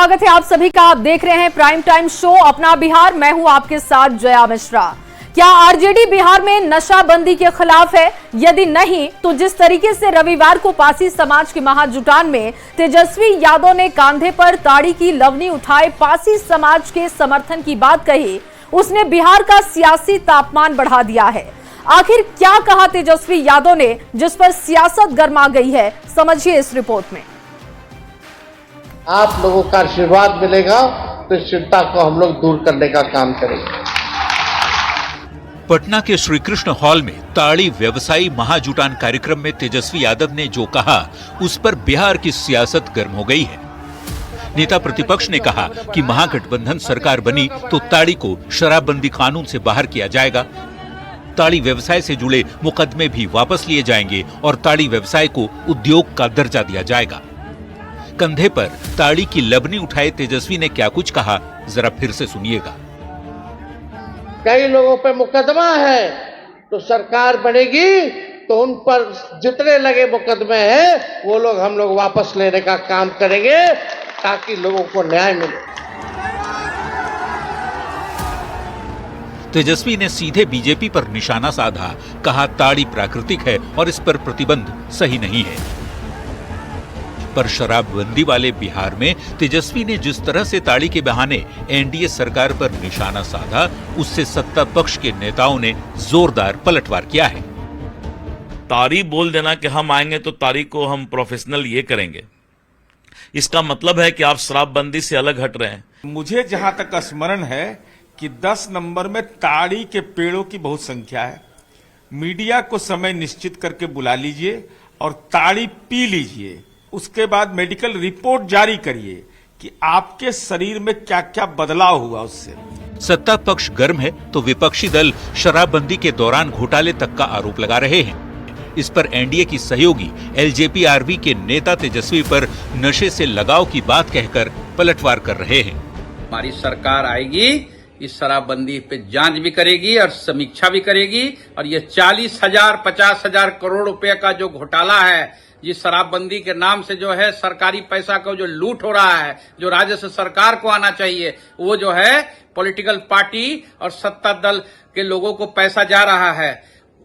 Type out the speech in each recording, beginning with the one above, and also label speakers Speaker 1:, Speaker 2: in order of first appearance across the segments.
Speaker 1: स्वागत है आप सभी का। आप देख रहे हैं प्राइम टाइम शो अपना बिहार। मैं हूं आपके साथ जया मिश्रा। क्या आरजेडी बिहार में नशाबंदी के खिलाफ है? यदि नहीं तो जिस तरीके से रविवार को पासी समाज के महाजुटान में तेजस्वी यादव ने कांधे पर ताड़ी की लवनी उठाए पासी समाज के समर्थन की बात कही, उसने बिहार का सियासी तापमान बढ़ा दिया है। आखिर क्या कहा तेजस्वी यादव ने जिस पर सियासत गर्मा गई है, समझिए इस रिपोर्ट में।
Speaker 2: आप लोगों का आशीर्वाद मिलेगा तो इस चिंता को हम लोग दूर करने का काम करेंगे।
Speaker 3: पटना के श्री कृष्ण हॉल में ताड़ी व्यवसायी महाजुटान कार्यक्रम में तेजस्वी यादव ने जो कहा, उस पर बिहार की सियासत गर्म हो गई है। नेता प्रतिपक्ष ने कहा कि महागठबंधन सरकार बनी तो ताड़ी को शराबबंदी कानून से बाहर किया जाएगा, ताड़ी व्यवसाय से जुड़े मुकदमे भी वापस लिए जाएंगे और ताड़ी व्यवसाय को उद्योग का दर्जा दिया जाएगा। कंधे पर ताड़ी की लबनी उठाए तेजस्वी ने क्या कुछ कहा, जरा फिर से सुनिएगा।
Speaker 2: कई लोगों पे मुकदमा है तो सरकार बनेगी तो उन पर जितने लगे मुकदमे हैं वो लोग हम लोग वापस लेने का काम करेंगे ताकि लोगों को न्याय मिले।
Speaker 3: तेजस्वी ने सीधे बीजेपी पर निशाना साधा, कहा ताड़ी प्राकृतिक है और इस पर प्रतिबंध सही नहीं है। पर शराबबंदी वाले बिहार में तेजस्वी ने जिस तरह से ताड़ी के बहाने एनडीए सरकार पर निशाना साधा, उससे सत्ता पक्ष के नेताओं ने जोरदार पलटवार किया है।
Speaker 4: ताड़ी बोल देना कि हम आएंगे तो ताड़ी को हम प्रोफेशनल ये करेंगे, इसका मतलब है कि आप शराबबंदी से अलग हट रहे हैं।
Speaker 5: मुझे जहां तक स्मरण है कि 10 नंबर में ताड़ी के पेड़ों की बहुत संख्या है। मीडिया को समय निश्चित करके बुला लीजिए और ताड़ी पी लीजिए, उसके बाद मेडिकल रिपोर्ट जारी करिए कि आपके शरीर में क्या क्या बदलाव हुआ उससे।
Speaker 3: सत्ता पक्ष गर्म है तो विपक्षी दल शराबबंदी के दौरान घोटाले तक का आरोप लगा रहे हैं। इस पर एनडीए की सहयोगी एलजेपी-आरबी के नेता तेजस्वी पर नशे से लगाव की बात कहकर पलटवार कर रहे हैं।
Speaker 6: हमारी सरकार आएगी, इस शराबबंदी पे जांच भी करेगी और समीक्षा भी करेगी और ये 40,000 50,000 करोड़ रुपए का जो घोटाला है, जिस शराबबंदी के नाम से जो है सरकारी पैसा का जो लूट हो रहा है, जो राजस्व सरकार को आना चाहिए, वो जो है पॉलिटिकल पार्टी और सत्ता दल के लोगों को पैसा जा रहा है,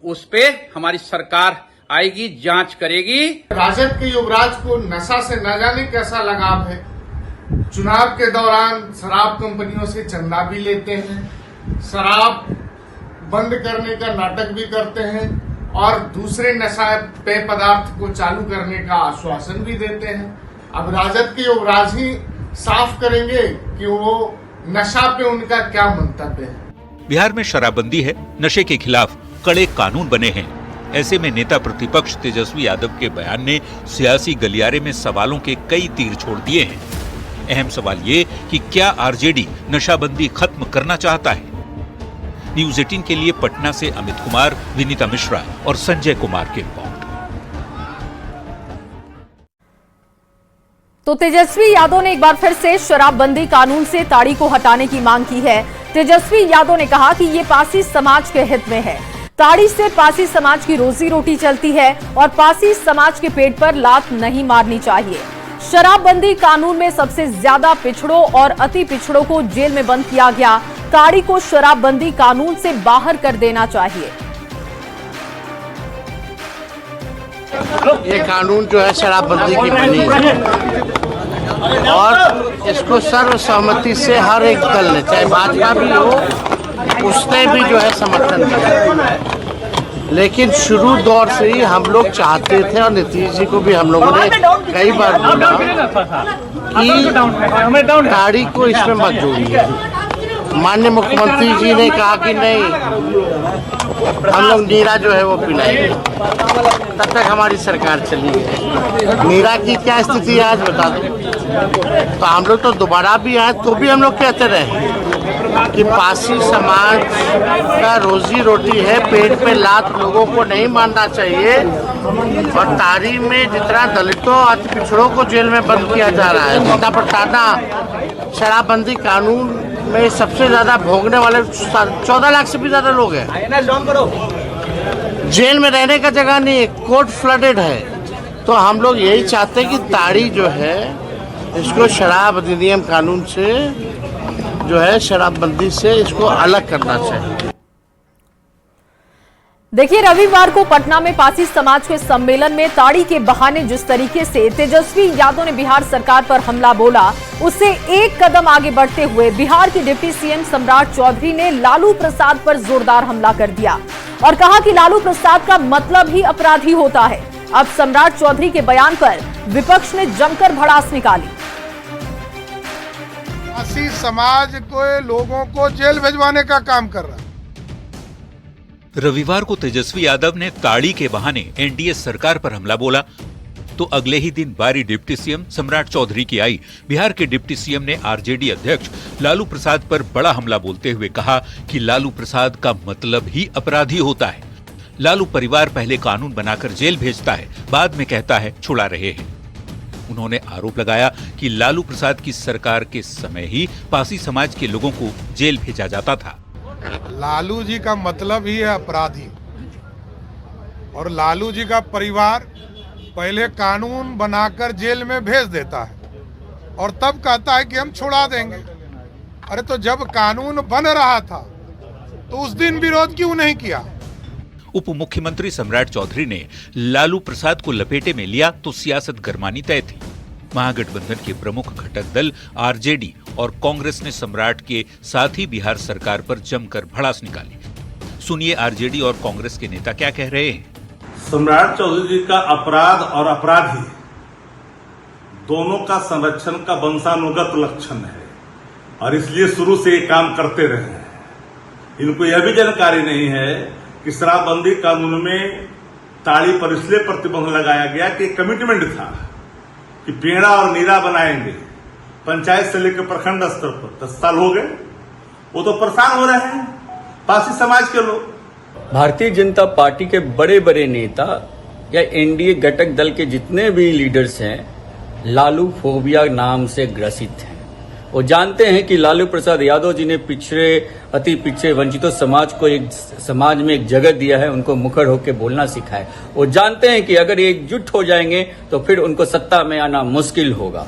Speaker 6: उस पे हमारी सरकार आएगी, जांच करेगी।
Speaker 7: राजद के युवराज को नशा से न जाने कैसा लगाव है। चुनाव के दौरान शराब कंपनियों से चंदा भी लेते हैं, शराब बंद करने का नाटक भी करते हैं और दूसरे नशा पेय पदार्थ को चालू करने का आश्वासन भी देते हैं। अब राजद के युवराज ही साफ करेंगे कि वो नशा पे उनका क्या मंतव्य है।
Speaker 3: बिहार में शराबबंदी है, नशे के खिलाफ कड़े कानून बने हैं। ऐसे में नेता प्रतिपक्ष तेजस्वी यादव के बयान ने सियासी गलियारे में सवालों के कई तीर छोड़ दिए हैं। अहम सवाल ये कि क्या आरजेडी नशाबंदी खत्म करना चाहता है? न्यूज़ 18 के लिए पटना से अमित कुमार, विनीता मिश्रा और संजय कुमार की रिपोर्ट।
Speaker 1: तो तेजस्वी यादव ने एक बार फिर से शराबबंदी कानून से ताड़ी को हटाने की मांग की है। तेजस्वी यादव ने कहा कि ये पासी समाज के हित में है। ताड़ी से पासी समाज की रोजी रोटी चलती है और पासी समाज के पेट पर लात नहीं मारनी चाहिए। शराबबंदी कानून में सबसे ज्यादा पिछड़ों और अति पिछड़ों को जेल में बंद किया गया। ताड़ी को शराबबंदी कानून से बाहर कर देना चाहिए।
Speaker 2: ये कानून जो है शराबबंदी की बनी है और इसको सर्वसहमति से हर एक दल ने, चाहे भाजपा भी हो, उसने भी जो है समर्थन किया। लेकिन शुरू दौर से ही हम लोग चाहते थे और नीतीश जी को भी हम लोगों ने कई बार बोला कि ताड़ी को इसमें मत जोड़िए। माननीय मुख्यमंत्री जी ने कहा कि नहीं, हम लोग नीरा जो है वो पिलाएंगे। तब तक हमारी सरकार चली गई। नीरा की क्या स्थिति है आज बता दो। तो हम लोग तो दोबारा भी आए तो भी हम लोग कहते रहे कि पासी समाज का रोजी रोटी है, पेट पे लात लोगों को नहीं मारना चाहिए। और ताड़ी में जितना दलितों और पिछड़ों को जेल में बंद किया जा रहा है, जितना पटाना शराबबंदी कानून में सबसे ज्यादा भोगने वाले 14 लाख से भी ज्यादा लोग हैं। जेल में रहने का जगह नहीं है, कोर्ट फ्लडेड है। तो हम लोग यही चाहते हैं कि ताड़ी जो है इसको शराब अधिनियम कानून से जो है शराबबंदी से इसको अलग करना चाहिए।
Speaker 1: देखिए, रविवार को पटना में पासी समाज के सम्मेलन में ताड़ी के बहाने जिस तरीके से तेजस्वी यादव ने बिहार सरकार पर हमला बोला, उससे एक कदम आगे बढ़ते हुए बिहार के डिप्टी सीएम सम्राट चौधरी ने लालू प्रसाद पर जोरदार हमला कर दिया और कहा कि लालू प्रसाद का मतलब ही अपराधी होता है। अब सम्राट चौधरी के बयान पर विपक्ष ने जमकर भड़ास निकाली।
Speaker 8: पासी समाज को लोगों को जेल भिजवाने का काम कर रहा है।
Speaker 3: रविवार को तेजस्वी यादव ने ताड़ी के बहाने एनडीए सरकार पर हमला बोला तो अगले ही दिन बारी डिप्टी सीएम सम्राट चौधरी की आई। बिहार के डिप्टी सीएम ने आरजेडी अध्यक्ष लालू प्रसाद पर बड़ा हमला बोलते हुए कहा कि लालू प्रसाद का मतलब ही अपराधी होता है। लालू परिवार पहले कानून बनाकर जेल भेजता है, बाद में कहता है छुड़ा रहे हैं। उन्होंने आरोप लगाया कि लालू प्रसाद की सरकार के समय ही पासी समाज के लोगों को जेल भेजा जाता था।
Speaker 8: लालू जी का मतलब ही है अपराधी, और लालू जी का परिवार पहले कानून बनाकर जेल में भेज देता है और तब कहता है कि हम छुड़ा देंगे। अरे तो जब कानून बन रहा था तो उस दिन विरोध क्यों नहीं किया?
Speaker 3: उप मुख्यमंत्री सम्राट चौधरी ने लालू प्रसाद को लपेटे में लिया तो सियासत गरमानी तय थी। महागठबंधन के प्रमुख घटक दल आरजेडी और कांग्रेस ने सम्राट के साथ ही बिहार सरकार पर जमकर भड़ास निकाली। सुनिए आरजेडी और कांग्रेस के नेता क्या कह रहे हैं।
Speaker 9: सम्राट चौधरी जी का अपराध और अपराधी दोनों का संरक्षण का वंशानुगत लक्षण है और इसलिए शुरू से ये काम करते रहे हैं। इनको यह भी जानकारी नहीं है कि शराबबंदी कानून में ताड़ी पर इसलिए प्रतिबंध लगाया गया कि कमिटमेंट था कि पेड़ा और नीरा बनाएंगे। पंचायत से लेकर प्रखंड स्तर पर 10 साल हो गए, वो तो परेशान हो रहे हैं पासी समाज के लोग।
Speaker 10: भारतीय जनता पार्टी के बड़े बड़े नेता या एनडीए घटक दल के जितने भी लीडर्स हैं, लालू फोबिया नाम से ग्रसित हैं। वो जानते हैं कि लालू प्रसाद यादव जी ने अति पिछड़े वंचितों समाज को एक समाज में एक जगह दिया है, उनको मुखर होकर बोलना सिखाया। वो जानते हैं कि अगर ये एकजुट हो जाएंगे तो फिर उनको सत्ता में आना मुश्किल होगा।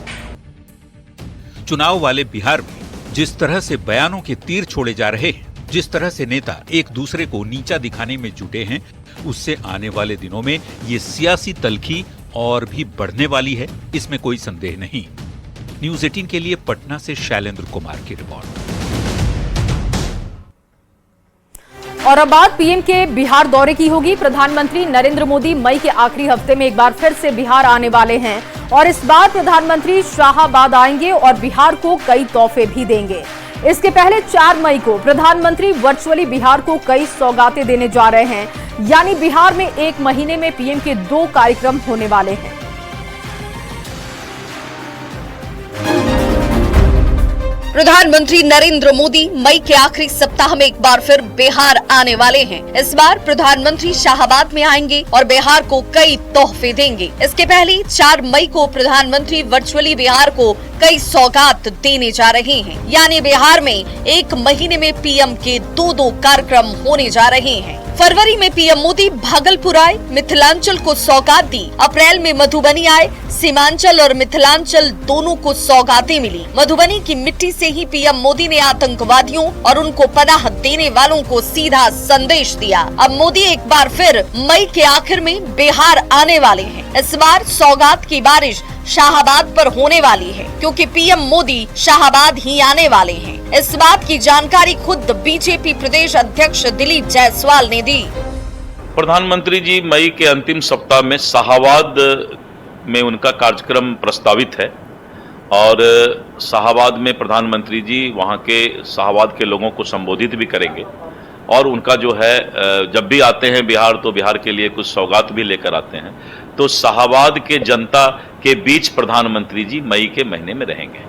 Speaker 3: चुनाव वाले बिहार में जिस तरह से बयानों के तीर छोड़े जा रहे हैं, जिस तरह से नेता एक दूसरे को नीचा दिखाने में जुटे हैं, उससे आने वाले दिनों में ये सियासी तल्खी और भी बढ़ने वाली है, इसमें कोई संदेह नहीं। न्यूज 18 के लिए पटना से शैलेंद्र कुमार की रिपोर्ट।
Speaker 1: और अब बात पीएम के बिहार दौरे की होगी। प्रधानमंत्री नरेंद्र मोदी मई के आखिरी हफ्ते में एक बार फिर से बिहार आने वाले हैं और इस बार प्रधानमंत्री शाहाबाद आएंगे और बिहार को कई तोहफे भी देंगे। इसके पहले 4 मई को प्रधानमंत्री वर्चुअली बिहार को कई सौगातें देने जा रहे हैं, यानी बिहार में 1 महीने में पीएम के 2 कार्यक्रम होने वाले हैं।
Speaker 11: प्रधानमंत्री नरेंद्र मोदी मई के आखिरी सप्ताह में एक बार फिर बिहार आने वाले हैं। इस बार प्रधानमंत्री शाहाबाद में आएंगे और बिहार को कई तोहफे देंगे। इसके पहले 4 मई को प्रधानमंत्री वर्चुअली बिहार को कई सौगात देने जा रहे हैं, यानी बिहार में 1 महीने में पीएम के 2 कार्यक्रम होने जा रहे हैं। फरवरी में पीएम मोदी भागलपुर आए, मिथिलांचल को सौगात दी। अप्रैल में मधुबनी आए, सीमांचल और मिथिलांचल दोनों को सौगातें मिली। मधुबनी की मिट्टी से ही पीएम मोदी ने आतंकवादियों और उनको पनाह देने वालों को सीधा संदेश दिया। अब मोदी एक बार फिर मई के आखिर में बिहार आने वाले हैं। इस बार सौगात की बारिश शाहाबाद पर होने वाली है, क्योंकि पीएम मोदी शाहाबाद ही आने वाले हैं। इस बात की जानकारी खुद बीजेपी प्रदेश अध्यक्ष दिलीप जायसवाल ने दी।
Speaker 4: प्रधानमंत्री जी मई के अंतिम सप्ताह में शाहाबाद में उनका कार्यक्रम प्रस्तावित है और शाहाबाद में प्रधानमंत्री जी वहां के शाहाबाद के लोगों को संबोधित भी करेंगे और उनका जो है जब भी आते हैं बिहार तो बिहार के लिए कुछ सौगात भी लेकर आते हैं। तो शाहाबाद के जनता के बीच प्रधानमंत्री जी मई के महीने में रहेंगे।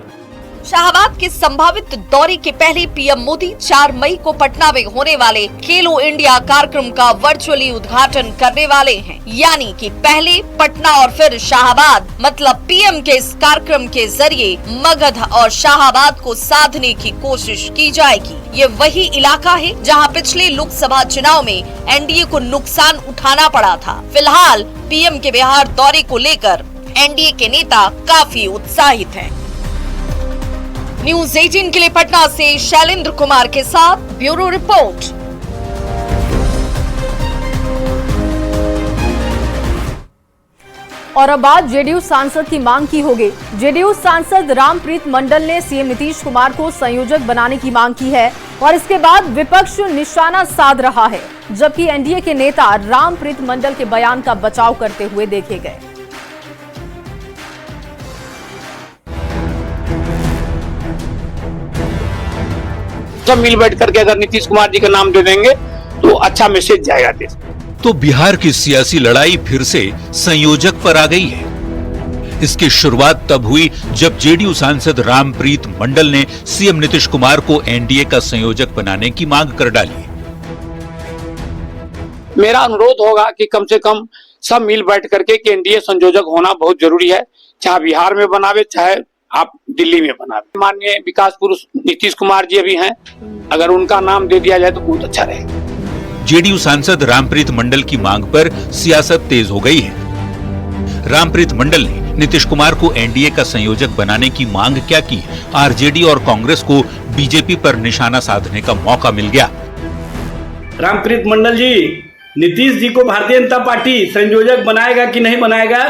Speaker 11: शाहाबाद के संभावित दौरे के पहले पीएम मोदी 4 मई को पटना में होने वाले खेलो इंडिया कार्यक्रम का वर्चुअली उद्घाटन करने वाले हैं, यानी कि पहले पटना और फिर शाहाबाद। मतलब पीएम के इस कार्यक्रम के जरिए मगध और शाहाबाद को साधने की कोशिश की जाएगी। ये वही इलाका है जहां पिछले लोकसभा चुनाव में एनडीए को नुकसान उठाना पड़ा था। फिलहाल पीएम के बिहार दौरे को लेकर एनडीए के नेता काफी उत्साहित हैं। न्यूज 18 के लिए पटना से शैलेंद्र कुमार के साथ ब्यूरो रिपोर्ट।
Speaker 1: और अब बात जेडीयू सांसद की मांग की होगी। जेडीयू सांसद रामप्रीत मंडल ने सीएम नीतीश कुमार को संयोजक बनाने की मांग की है और इसके बाद विपक्ष निशाना साध रहा है, जबकि एनडीए के नेता रामप्रीत मंडल के बयान का बचाव करते हुए देखे गए।
Speaker 12: सब मिल बैठ करके अगर नीतीश कुमार जी का नाम दे देंगे तो अच्छा मैसेज जाएगा देश।
Speaker 3: तो बिहार की सियासी लड़ाई फिर से संयोजक पर आ गई है। इसकी शुरुआत तब हुई जब जेडीयू सांसद रामप्रीत मंडल ने सीएम नीतीश कुमार को एनडीए का संयोजक बनाने की मांग कर डाली।
Speaker 12: मेरा अनुरोध होगा कि कम से कम सब मिल बैठ करके कि एनडीए संयोजक होना बहुत जरूरी है, चाहे बिहार में बनावे चाहे आप दिल्ली में बनावे। माननीय विकास पुरुष नीतीश कुमार जी अभी हैं, अगर उनका नाम दे दिया जाए तो बहुत अच्छा रहेगा।
Speaker 3: जेडीयू सांसद रामप्रीत मंडल की मांग पर सियासत तेज हो गई है। रामप्रीत मंडल ने नीतीश कुमार को एनडीए का संयोजक बनाने की मांग क्या की? आरजेडी और कांग्रेस को बीजेपी पर निशाना साधने का मौका मिल गया।
Speaker 13: रामप्रीत मंडल जी, नीतीश जी को भारतीय जनता पार्टी संयोजक बनाएगा कि नहीं बनाएगा,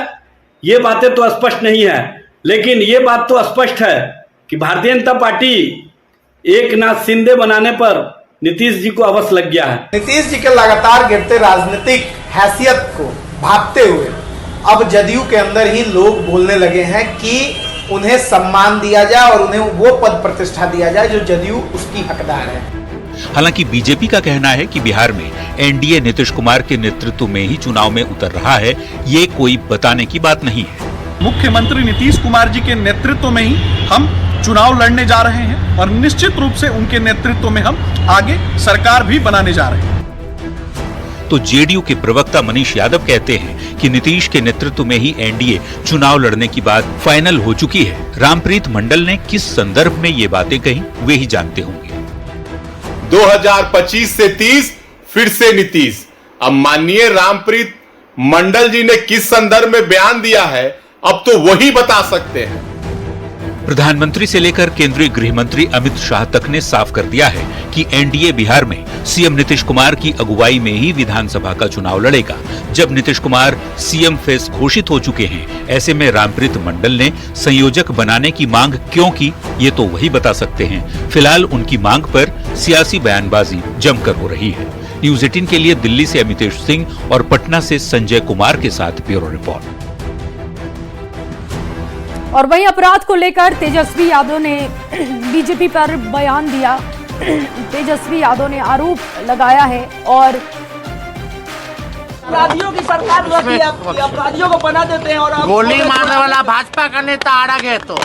Speaker 13: ये बातें तो स्पष्ट नहीं है, लेकिन ये बात तो स्पष्ट है कि भारतीय जनता पार्टी एक नाथ शिंदे बनाने पर नीतीश जी को अवश्य लग गया है।
Speaker 14: नीतीश जी के लगातार गिरते राजनीतिक हैसियत को भांपते हुए अब जदयू के अंदर ही लोग बोलने लगे हैं कि उन्हें सम्मान दिया जाए और उन्हें वो पद प्रतिष्ठा दिया जाए जो जदयू उसकी हकदार है।
Speaker 3: हालांकि बीजेपी का कहना है कि बिहार में एनडीए नीतीश कुमार के नेतृत्व में ही चुनाव में उतर रहा है, ये कोई बताने की बात नहीं है।
Speaker 15: मुख्यमंत्री नीतीश कुमार जी के नेतृत्व में ही हम चुनाव लड़ने जा रहे हैं और निश्चित रूप से उनके नेतृत्व में हम आगे सरकार भी बनाने जा रहे हैं।
Speaker 3: तो जेडीयू के प्रवक्ता मनीष यादव कहते हैं कि नीतीश के नेतृत्व में ही एनडीए चुनाव लड़ने की बात फाइनल हो चुकी है। रामप्रीत मंडल ने किस संदर्भ में ये बातें कही, वे ही जानते होंगे।
Speaker 16: 2025 से 30 फिर से नीतीश। अब माननीय रामप्रीत मंडल जी ने किस संदर्भ में बयान दिया है, अब तो वही बता सकते हैं।
Speaker 3: प्रधानमंत्री से लेकर केंद्रीय गृह मंत्री अमित शाह तक ने साफ कर दिया है कि एनडीए बिहार में सीएम नीतीश कुमार की अगुवाई में ही विधानसभा का चुनाव लड़ेगा। जब नीतीश कुमार सीएम फेस घोषित हो चुके हैं, ऐसे में रामप्रीत मंडल ने संयोजक बनाने की मांग क्यों की, ये तो वही बता सकते हैं। फिलहाल उनकी मांग पर सियासी बयानबाजी जमकर हो रही है। न्यूज 18 के लिए दिल्ली से अमितेश सिंह और पटना से संजय कुमार के साथ ब्यूरो रिपोर्ट।
Speaker 1: और वहीं अपराध को लेकर तेजस्वी यादव ने बीजेपी पर बयान दिया। तेजस्वी यादव ने आरोप लगाया है और
Speaker 17: अपराधियों की सरकार रहती है, अपराधियों को बना देते हैं और
Speaker 2: गोली मारने वाला भाजपा का नेता आड़ा गए तो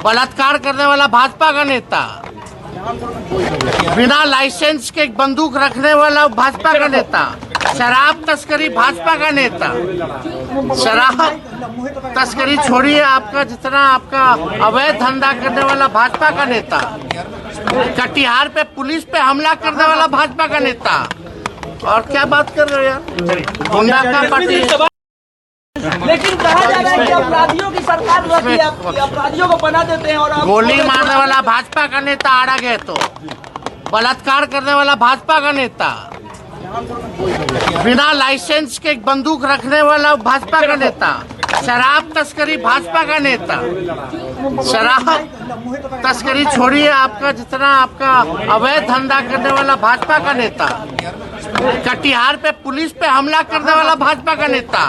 Speaker 2: बलात्कार करने वाला भाजपा का नेता, बिना लाइसेंस के बंदूक रखने वाला भाजपा का नेता, शराब तस्करी भाजपा का नेता, शराब तस्करी छोड़िए, आपका जितना आपका अवैध धंधा करने वाला भाजपा का नेता, कटिहार पे पुलिस पे हमला करने वाला भाजपा का नेता। और क्या बात कर रहे हो यार, गुंडा का पार्टी।
Speaker 17: लेकिन कहा जा रहा है कि अपराधियों की सरकार रहती है, अपराधियों को बना देते हैं और
Speaker 2: गोली मारने वाला भाजपा का नेता आड़ा गए तो बलात्कार करने वाला भाजपा का नेता, बिना लाइसेंस के बंदूक रखने वाला भाजपा का नेता, शराब तस्करी भाजपा का नेता, शराब तस्करी छोड़िए, आपका जितना आपका अवैध धंधा करने वाला भाजपा का नेता, कटिहार पे पुलिस पे हमला करने वाला भाजपा का नेता।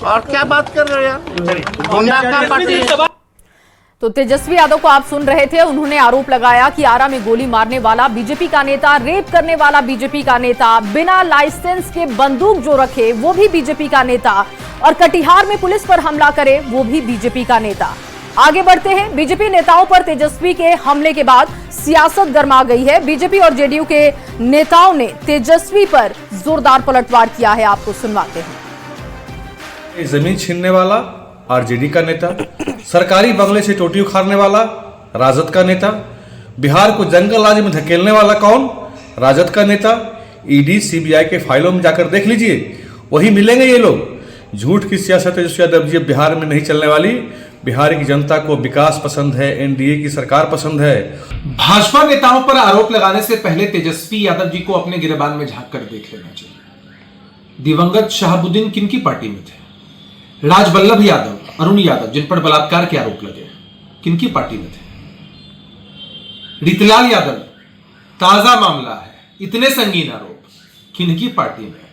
Speaker 2: और क्या बात कर रहे हो यार, गुंडा का पार्टी।
Speaker 1: तो तेजस्वी यादव को आप सुन रहे थे। उन्होंने आरोप लगाया कि आरा में गोली मारने वाला बीजेपी का नेता, रेप करने वाला बीजेपी का नेता, बिना लाइसेंस के बंदूक जो रखे वो भी बीजेपी का नेता, और कटिहार में पुलिस पर हमला करे वो भी बीजेपी का नेता। आगे बढ़ते हैं। बीजेपी नेताओं पर तेजस्वी के हमले के बाद सियासत गर्मा गई है। बीजेपी और जेडीयू के नेताओं ने तेजस्वी पर जोरदार पलटवार किया है। आपको सुनवाते हैं।
Speaker 18: जमीन छीनने वाला आरजेडी का नेता, सरकारी बंगले से टोटी उखाड़ने वाला राजद का नेता, बिहार को जंगल राज में धकेलने वाला कौन, राजद का नेता। ईडी सीबीआई के फाइलों में जाकर देख लीजिए, वही मिलेंगे ये लोग। झूठ की सियासत तेजस्वी यादव जी बिहार में नहीं चलने वाली। बिहार की जनता को विकास पसंद है, एनडीए की सरकार पसंद है।
Speaker 19: भाजपा नेताओं पर आरोप लगाने से पहले तेजस्वी यादव जी को अपने गिरेबान में झांक कर देख लेना चाहिए। दिवंगत शहाबुद्दीन किनकी पार्टी में थे? राजवल्लभ यादव, अरुण यादव, जिन पर बलात्कार के आरोप लगे, किनकी पार्टी में थे? रीतिलाल यादव, ताजा मामला है, इतने संगीन आरोप, किनकी पार्टी में?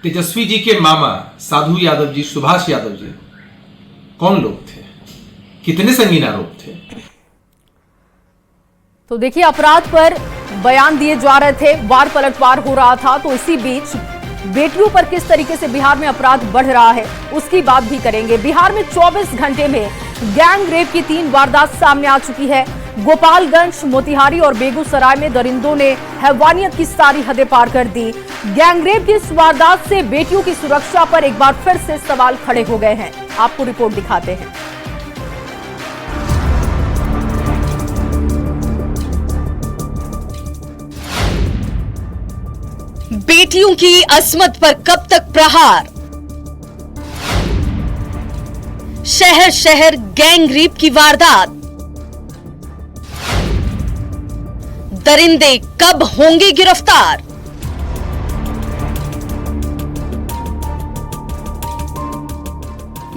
Speaker 19: तेजस्वी जी के मामा साधु यादव जी, सुभाष यादव जी, कौन लोग थे? कितने संगीन आरोप थे?
Speaker 1: तो देखिए, अपराध पर बयान दिए जा रहे थे, वार पलटवार हो रहा था, तो इसी बीच बेटियों पर किस तरीके से बिहार में अपराध बढ़ रहा है उसकी बात भी करेंगे। बिहार में 24 घंटे में गैंग रेप की 3 वारदात सामने आ चुकी है। गोपालगंज, मोतिहारी और बेगूसराय में दरिंदों ने हैवानियत की सारी हदें पार कर दी। गैंग रेप की इस वारदात से बेटियों की सुरक्षा पर एक बार फिर से सवाल खड़े हो गए हैं। आपको रिपोर्ट दिखाते हैं।
Speaker 11: बेटियों की अस्मत पर कब तक प्रहार? शहर शहर गैंग रेप की वारदात। दरिंदे कब होंगे गिरफ्तार?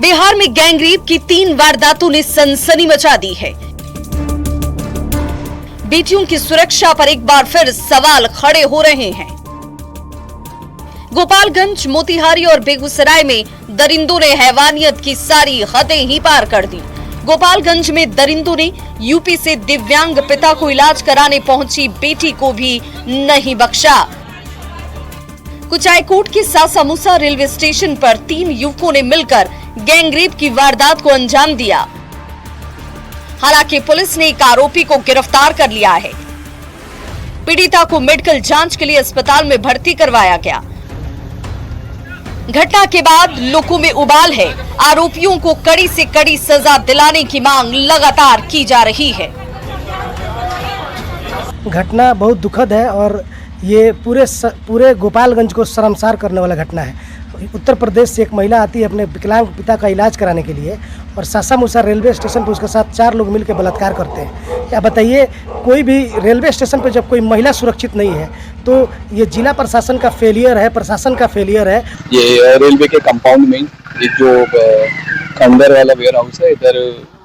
Speaker 11: बिहार में गैंग रेप की 3 वारदातों ने सनसनी मचा दी है। बेटियों की सुरक्षा पर एक बार फिर सवाल खड़े हो रहे हैं। गोपालगंज, मोतिहारी और बेगूसराय में दरिंदों ने हैवानियत की सारी हदें ही पार कर दी। गोपालगंज में दरिंदों ने यूपी से दिव्यांग पिता को इलाज कराने पहुंची बेटी को भी नहीं बख्शा। कुचायकोट के सासामुसा रेलवे स्टेशन पर 3 युवकों ने मिलकर गैंगरेप की वारदात को अंजाम दिया। हालांकि पुलिस ने एक आरोपी को गिरफ्तार कर लिया है। पीड़िता को मेडिकल जांच के लिए अस्पताल में भर्ती करवाया गया। घटना के बाद लोगों में उबाल है। आरोपियों को कड़ी से कड़ी सजा दिलाने की मांग लगातार की जा रही है।
Speaker 20: घटना बहुत दुखद है और ये पूरे गोपालगंज को शर्मसार करने वाला घटना है। उत्तर प्रदेश से एक महिला आती है अपने विकलांग पिता का इलाज कराने के लिए और सासामुसा रेलवे स्टेशन पर उसके साथ 4 लोग मिलकर बलात्कार करते हैं। क्या बताइए, कोई भी रेलवे स्टेशन पर जब कोई महिला सुरक्षित नहीं है तो ये जिला प्रशासन का फेलियर है, प्रशासन का फेलियर है। ये
Speaker 21: रेलवे के कंपाउंड में एक जो खंडर वाला वेयर हाउस है, इधर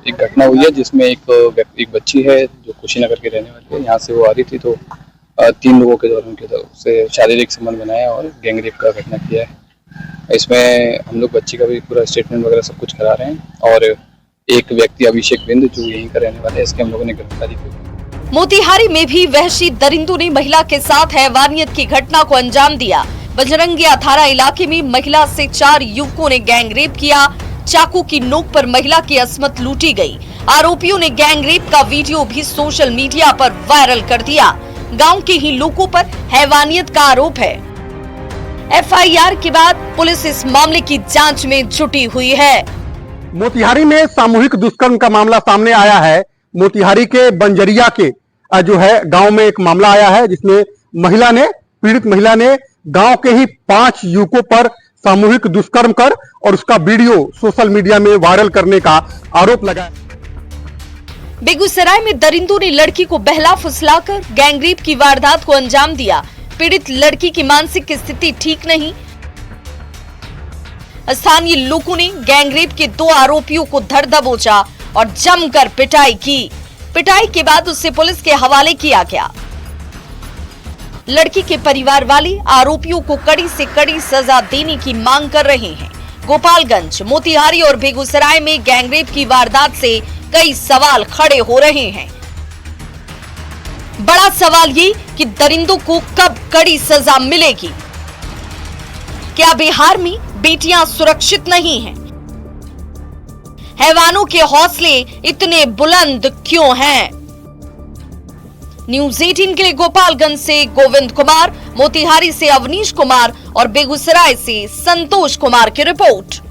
Speaker 21: एक घटना हुई है जिसमें एक बच्ची है जो कुशीनगर के रहने वाली है। यहाँ से वो आ रही थी तो 3 लोगों के द्वारा उनके उससे शारीरिक संबंध बनाया और गैंगरेप का घटना किया है। इसमें हम लोग बच्ची का भी पूरा स्टेटमेंट वगैरह सब कुछ करा रहे हैं और एक व्यक्ति अभिषेक बिंद जो यहीं का रहने वाला है, इसके हम लोगों ने गिरफ्तारी की।
Speaker 11: मोतिहारी में भी वहशी दरिंदों ने महिला के साथ हैवानियत की घटना को अंजाम दिया। बजरंगिया थाना इलाके में महिला से 4 युवकों ने गैंगरेप किया। चाकू की नोक पर महिला की अस्मत लूटी गई। आरोपियों ने गैंगरेप का वीडियो भी सोशल मीडिया पर वायरल कर दिया। गांव के ही लोगों पर हैवानियत का आरोप है। एफआईआर के बाद पुलिस इस मामले की जांच में जुटी हुई है।
Speaker 22: मोतिहारी में सामूहिक दुष्कर्म का मामला सामने आया है। मोतिहारी के बंजरिया के जो है गांव में एक मामला आया है जिसमें पीड़ित महिला ने गांव के ही 5 युवकों पर सामूहिक दुष्कर्म कर और उसका वीडियो सोशल मीडिया में वायरल करने का आरोप लगाया।
Speaker 11: बेगूसराय में दरिंदों ने लड़की को बहला फुसलाकर गैंगरेप की वारदात को अंजाम दिया। पीड़ित लड़की की मानसिक स्थिति ठीक नहीं। स्थानीय लोगों ने गैंगरेप के 2 आरोपियों को धर दबोचा और जमकर पिटाई की। पिटाई के बाद उसे पुलिस के हवाले किया गया। लड़की के परिवार वाले आरोपियों को कड़ी से कड़ी सजा देने की मांग कर रहे हैं। गोपालगंज, मोतिहारी और बेगूसराय में गैंगरेप की वारदात से कई सवाल खड़े हो रहे हैं। बड़ा सवाल ये कि दरिंदों को कब कड़ी सजा मिलेगी? क्या बिहार में बेटियां सुरक्षित नहीं हैं? हैवानों के हौसले इतने बुलंद क्यों हैं? न्यूज़ 18 के लिए गोपालगंज से गोविंद कुमार, मोतिहारी से अवनीश कुमार और बेगूसराय से संतोष कुमार की रिपोर्ट।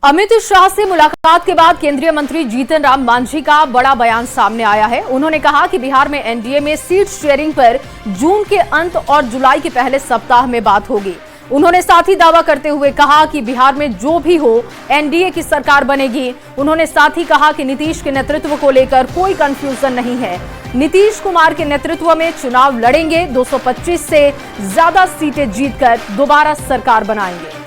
Speaker 1: अमित शाह से मुलाकात के बाद केंद्रीय मंत्री जीतन राम मांझी का बड़ा बयान सामने आया है। उन्होंने कहा कि बिहार में एनडीए में सीट शेयरिंग पर जून के अंत और जुलाई के पहले सप्ताह में बात होगी। उन्होंने साथ ही दावा करते हुए कहा कि बिहार में जो भी हो एनडीए की सरकार बनेगी। उन्होंने साथ ही कहा कि नीतीश के नेतृत्व को लेकर कोई कंफ्यूजन नहीं है। नीतीश कुमार के नेतृत्व में चुनाव लड़ेंगे, 225 से ज्यादा सीटें जीतकर दोबारा सरकार बनाएंगे।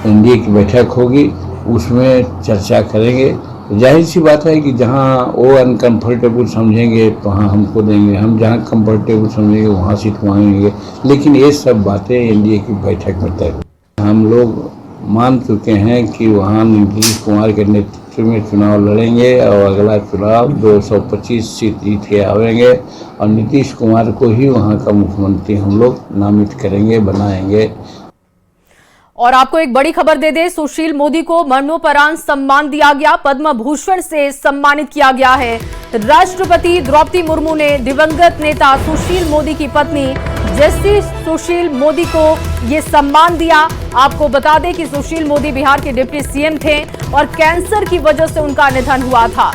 Speaker 5: एनडीए की बैठक होगी, उसमें चर्चा करेंगे। जाहिर सी बात है कि जहां वो अनकंफर्टेबल समझेंगे तो वहाँ हमको देंगे, हम जहां कंफर्टेबल समझेंगे वहाँ सीट मांगेंगे। लेकिन ये सब बातें एनडीए की बैठक में तय। हम लोग मान चुके हैं कि वहाँ नीतीश कुमार के नेतृत्व में चुनाव लड़ेंगे और अगला चुनाव 225 सीट जीत के आवेंगे और नीतीश कुमार को ही वहाँ का मुख्यमंत्री हम लोग नामित करेंगे, बनाएंगे।
Speaker 1: और आपको एक बड़ी खबर दे दे, सुशील मोदी को मरणोपरांत सम्मान दिया गया, पद्म भूषण से सम्मानित किया गया है। राष्ट्रपति द्रौपदी मुर्मू ने दिवंगत नेता सुशील मोदी की पत्नी जेसी सुशील मोदी को ये सम्मान दिया। आपको बता दें कि सुशील मोदी बिहार के डिप्टी सीएम थे और कैंसर की वजह से उनका निधन हुआ था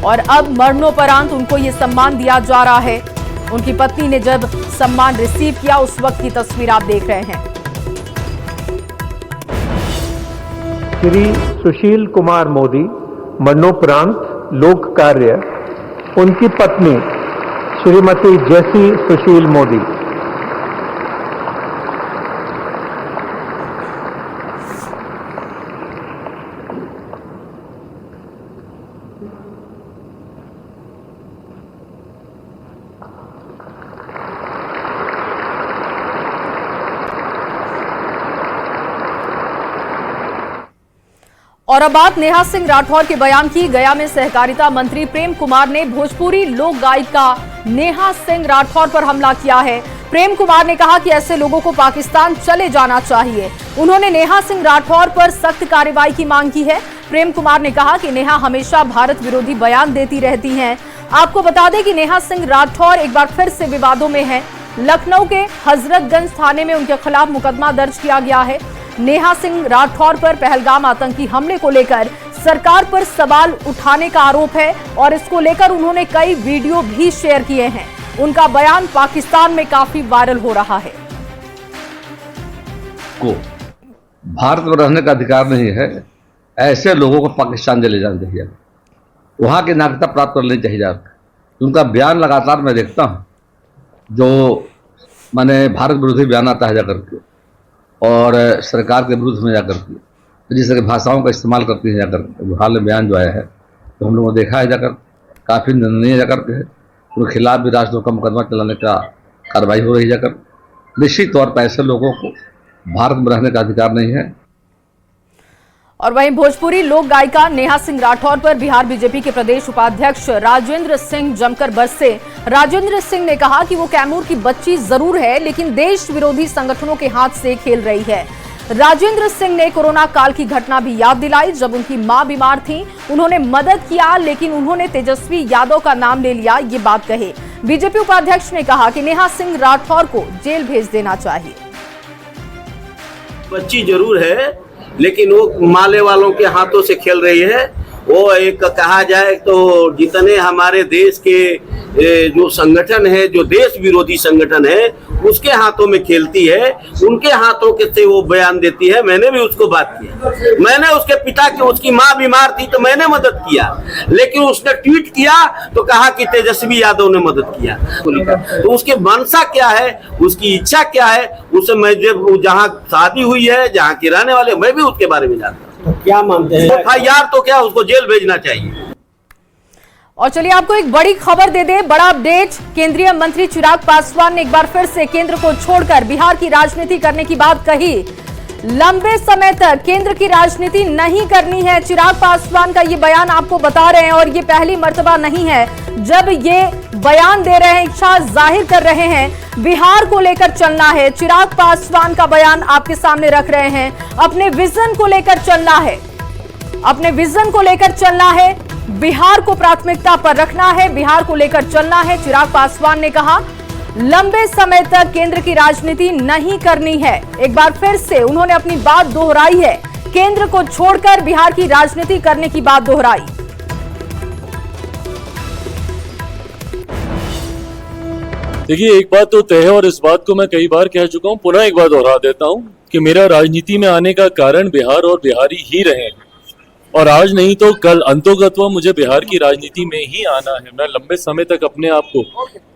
Speaker 1: और अब मरणोपरांत उनको ये सम्मान दिया जा रहा है। उनकी पत्नी ने जब सम्मान रिसीव किया उस वक्त की तस्वीर आप देख रहे हैं।
Speaker 6: श्री सुशील कुमार मोदी मरणोपरांत लोक कार्य, उनकी पत्नी श्रीमती जेसी सुशील मोदी।
Speaker 1: और अब बात नेहा सिंह राठौर के बयान की। गया में सहकारिता मंत्री प्रेम कुमार ने भोजपुरी लोक गायिका नेहा सिंह राठौर पर हमला किया है। प्रेम कुमार ने कहा कि ऐसे लोगों को पाकिस्तान चले जाना चाहिए। उन्होंने नेहा सिंह राठौर पर सख्त कार्रवाई की मांग की है। प्रेम कुमार ने कहा कि नेहा हमेशा भारत विरोधी बयान देती रहती हैं। आपको बता दें कि नेहा सिंह राठौर एक बार फिर से विवादों में है। लखनऊ के हजरतगंज थाने में उनके खिलाफ मुकदमा दर्ज किया गया है। नेहा सिंह राठौर पर पहलगाम आतंकी हमले को लेकर सरकार पर सवाल उठाने का आरोप है और इसको लेकर उन्होंने कई वीडियो भी शेयर किए हैं। उनका बयान पाकिस्तान में काफी वायरल हो रहा है।
Speaker 23: को भारत में रहने का अधिकार नहीं है, ऐसे लोगों को पाकिस्तान चले जाना चाहिए, वहां की नागरिकता प्राप्त कर लेनी चाहिए। उनका बयान लगातार मैं देखता हूं, जो माने भारत विरोधी बयान आता है जाकर के और सरकार के विरुद्ध में जाकर के जिस तरह की भाषाओं का इस्तेमाल करती है जाकर हाल में बयान जो आया है तो हम लोगों ने देखा है जाकर काफ़ी निंदनीय जाकर के है। उनके खिलाफ भी राजद्रोह का मुकदमा चलाने का कार्रवाई हो रही है जाकर। निश्चित तौर पर ऐसे लोगों को भारत में रहने का अधिकार नहीं है।
Speaker 1: और वहीं भोजपुरी लोक गायिका नेहा सिंह राठौर पर बिहार बीजेपी के प्रदेश उपाध्यक्ष राजेंद्र सिंह जमकर बरसे। राजेंद्र सिंह ने कहा कि वो कैमूर की बच्ची जरूर है लेकिन देश विरोधी संगठनों के हाथ से खेल रही है। राजेंद्र सिंह ने कोरोना काल की घटना भी याद दिलाई जब उनकी मां बीमार थी। उन्होंने मदद किया लेकिन उन्होंने तेजस्वी यादव का नाम ले लिया, ये बात कही। बीजेपी उपाध्यक्ष ने कहा कि नेहा सिंह राठौर को जेल भेज देना चाहिए।
Speaker 24: बच्ची जरूर है लेकिन वो माले वालों के हाथों से खेल रही है। वो एक कहा जाए तो जितने हमारे देश के जो संगठन है, जो देश विरोधी संगठन है, उसके हाथों में खेलती है, उनके हाथों के से वो बयान देती है। मैंने भी उसको बात किया, मैंने उसके पिता की, उसकी माँ बीमार थी तो मैंने मदद किया, लेकिन उसने ट्वीट किया तो कहा कि तेजस्वी यादव ने मदद किया। तो उसकी मंशा क्या है, उसकी इच्छा क्या है, उसे मैं जब जहाँ शादी हुई है, जहाँ के रहने वाले, मैं भी उसके बारे में जानता हूँ।
Speaker 13: तो क्या मानते हैं?
Speaker 24: FIR तो क्या, उसको जेल भेजना चाहिए।
Speaker 1: और चलिए आपको एक बड़ी खबर दे दे, बड़ा अपडेट। केंद्रीय मंत्री चिराग पासवान ने एक बार फिर से केंद्र को छोड़कर बिहार की राजनीति करने की बात कही। लंबे समय तक केंद्र की राजनीति नहीं करनी है, चिराग पासवान का ये बयान आपको बता रहे हैं और ये पहली मर्तबा नहीं है जब ये बयान दे रहे हैं, इच्छा जाहिर कर रहे हैं बिहार को लेकर चलना है। चिराग पासवान का बयान आपके सामने रख रहे हैं, अपने विजन को लेकर चलना है, अपने विजन को लेकर चलना है, बिहार को प्राथमिकता पर रखना है, बिहार को लेकर चलना है। चिराग पासवान ने कहा लंबे समय तक केंद्र की राजनीति नहीं करनी है। एक बार फिर से उन्होंने अपनी बात दोहराई है, केंद्र को छोड़कर बिहार की राजनीति करने की बात दोहराई।
Speaker 7: देखिए, एक बात तो तय है और इस बात को मैं कई बार कह चुका हूँ, पुनः एक बार दोहरा देता हूँ कि मेरा राजनीति में आने का कारण बिहार और बिहारी ही रहे हैं और आज नहीं तो कल अंतोगत्वा मुझे बिहार की राजनीति में ही आना है। मैं लंबे समय तक अपने आप को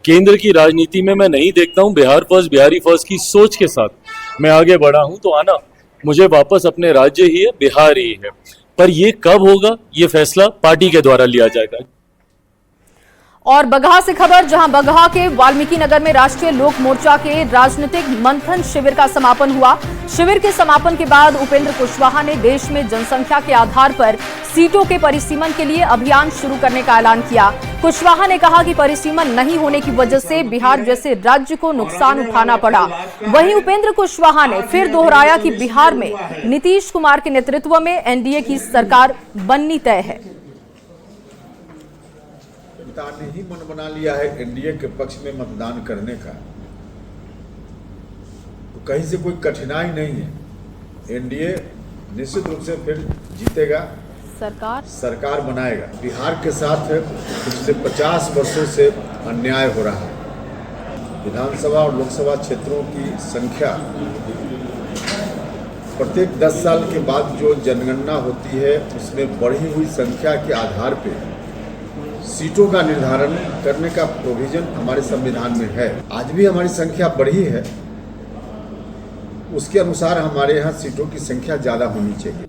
Speaker 7: केंद्र की राजनीति में मैं नहीं देखता हूँ। बिहार फर्स्ट, बिहारी फर्स्ट की सोच के साथ मैं आगे बढ़ा हूँ, तो आना मुझे वापस अपने राज्य ही है, बिहार ही है। पर ये कब होगा, ये फैसला पार्टी के द्वारा लिया जाएगा।
Speaker 1: और बगहा से खबर, जहां बगहा के वाल्मीकि नगर में राष्ट्रीय लोक मोर्चा के राजनीतिक मंथन शिविर का समापन हुआ। शिविर के समापन के बाद उपेंद्र कुशवाहा ने देश में जनसंख्या के आधार पर सीटों के परिसीमन के लिए अभियान शुरू करने का ऐलान किया। कुशवाहा ने कहा कि परिसीमन नहीं होने की वजह से बिहार जैसे राज्य को नुकसान उठाना पड़ा। वहीं उपेंद्र कुशवाहा ने फिर दोहराया कि बिहार में नीतीश कुमार के नेतृत्व में एनडीए की सरकार बननी तय है।
Speaker 8: ने ही मन बना लिया है एनडीए के पक्ष में मतदान करने का, तो कहीं से कोई कठिनाई नहीं है। एनडीए निश्चित रूप से फिर जीतेगा, सरकार बनाएगा। बिहार के साथ पिछले 50 वर्षों से अन्याय हो रहा है। विधानसभा और लोकसभा क्षेत्रों की संख्या प्रत्येक 10 साल के बाद जो जनगणना होती है उसमें बढ़ी हुई संख्या के आधार पर सीटों का निर्धारण करने का प्रोविजन हमारे संविधान में है। आज भी हमारी संख्या बढ़ी है, उसके अनुसार हमारे यहाँ सीटों की संख्या ज्यादा होनी चाहिए।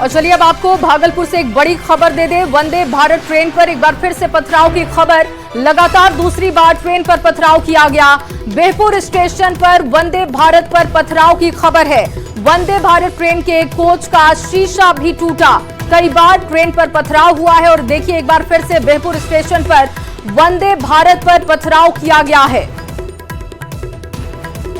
Speaker 1: और चलिए अब आपको भागलपुर से एक बड़ी खबर दे दे। वंदे भारत ट्रेन पर एक बार फिर से पथराव की खबर। लगातार दूसरी बार ट्रेन पर पथराव किया गया। बेहपुर स्टेशन पर वंदे भारत पर पथराव की खबर है। वंदे भारत ट्रेन के कोच का शीशा भी टूटा। कई बार ट्रेन पर पथराव हुआ है और देखिए एक बार फिर से बेहपुर स्टेशन पर वंदे भारत पर पथराव किया गया है।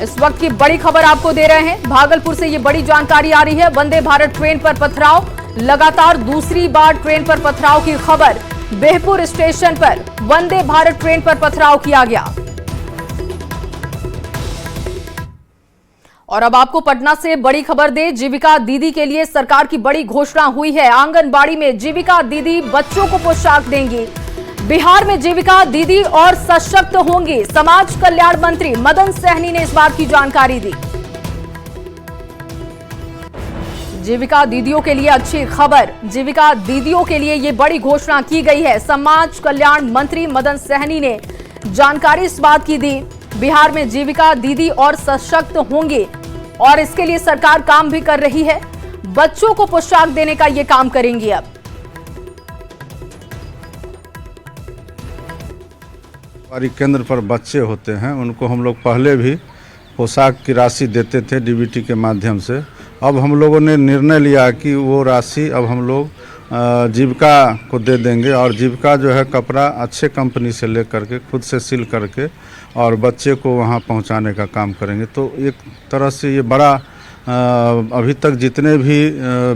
Speaker 1: इस वक्त की बड़ी खबर आपको दे रहे हैं। भागलपुर से ये बड़ी जानकारी आ रही है। वंदे भारत ट्रेन पर पथराव, लगातार दूसरी बार ट्रेन पर पथराव की खबर। बेहपुर स्टेशन पर वंदे भारत ट्रेन पर पथराव किया गया। और अब आपको पटना से बड़ी खबर दे। जीविका दीदी के लिए सरकार की बड़ी घोषणा हुई है। आंगनबाड़ी में जीविका दीदी बच्चों को पोशाक देंगी। बिहार में जीविका दीदी और सशक्त होंगी। समाज कल्याण मंत्री मदन सहनी ने इस बात की जानकारी दी। जीविका दीदियों के लिए अच्छी खबर। जीविका दीदियों के लिए ये बड़ी घोषणा की गई है। समाज कल्याण मंत्री मदन सहनी ने जानकारी इस बात की दी। बिहार में जीविका दीदी और सशक्त होंगे और इसके लिए सरकार काम भी कर रही है। बच्चों को पोशाक देने का ये काम करेंगी। अब
Speaker 9: सरकारी केंद्र पर बच्चे होते हैं, उनको हम लोग पहले भी पोशाक की राशि देते थे डीबीटी के माध्यम से। अब हम लोगों ने निर्णय लिया कि वो राशि अब हम लोग जीविका को दे देंगे और जीविका जो है कपड़ा अच्छे कंपनी से ले करके खुद से सिल करके और बच्चे को वहाँ पहुँचाने का काम करेंगे। तो एक तरह से ये बड़ा अभी तक जितने भी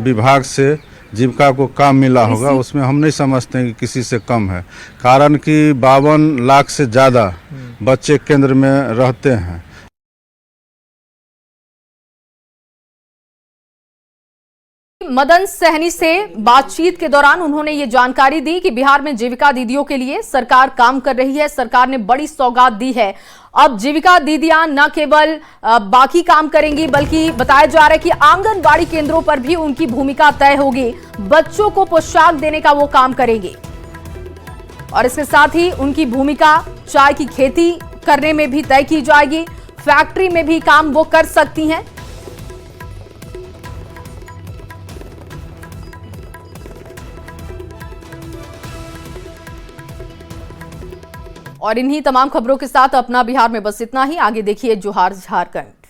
Speaker 9: विभाग से जीविका को काम मिला होगा उसमें हम नहीं समझते हैं कि किसी से कम है। कारण कि 52 लाख से ज़्यादा बच्चे केंद्र में रहते हैं।
Speaker 1: मदन सहनी से बातचीत के दौरान उन्होंने ये जानकारी दी कि बिहार में जीविका दीदियों के लिए सरकार काम कर रही है। सरकार ने बड़ी सौगात दी है। अब जीविका दीदियां न केवल बाकी काम करेंगी बल्कि बताया जा रहा है कि आंगनबाड़ी केंद्रों पर भी उनकी भूमिका तय होगी। बच्चों को पोशाक देने का वो काम करेंगे और इसके साथ ही उनकी भूमिका चाय की खेती करने में भी तय की जाएगी। फैक्ट्री में भी काम वो कर सकती हैं। और इन्हीं तमाम खबरों के साथ अपना बिहार में बस इतना ही। आगे देखिए जोहार झारखंड।